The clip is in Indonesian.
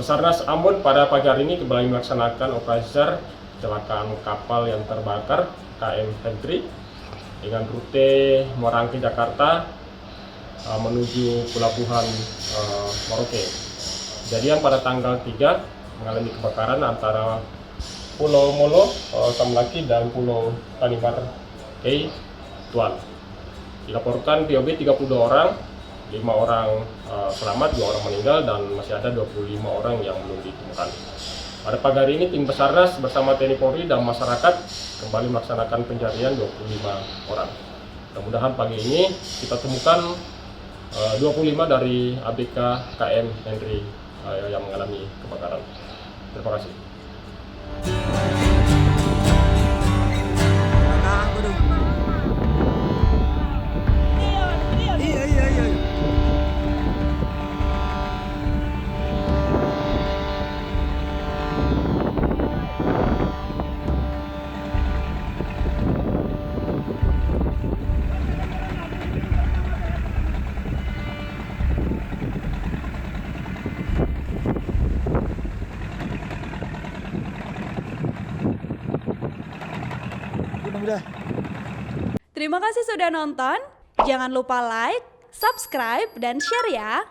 Basarnas Ambon pada pagi hari ini kembali melaksanakan operasi SAR kecelakaan kapal yang terbakar KM Henry dengan rute Muara Angke Jakarta menuju pelabuhan Merauke. Kejadian pada tanggal 3 mengalami kebakaran antara Pulau Molo, Samlaki dan Pulau Tanimbar Tuan. Dilaporkan POB 32 orang, 5 orang selamat, 2 orang meninggal, dan masih ada 25 orang yang belum ditemukan. Pada pagi hari ini tim Basarnas bersama TNI Polri dan masyarakat kembali melaksanakan pencarian 25 orang. Mudah-mudahan pagi ini kita temukan 25 dari ABK KM Henry yang mengalami kebakaran. Terima kasih. Terima kasih sudah nonton. Jangan lupa like, subscribe, dan share ya.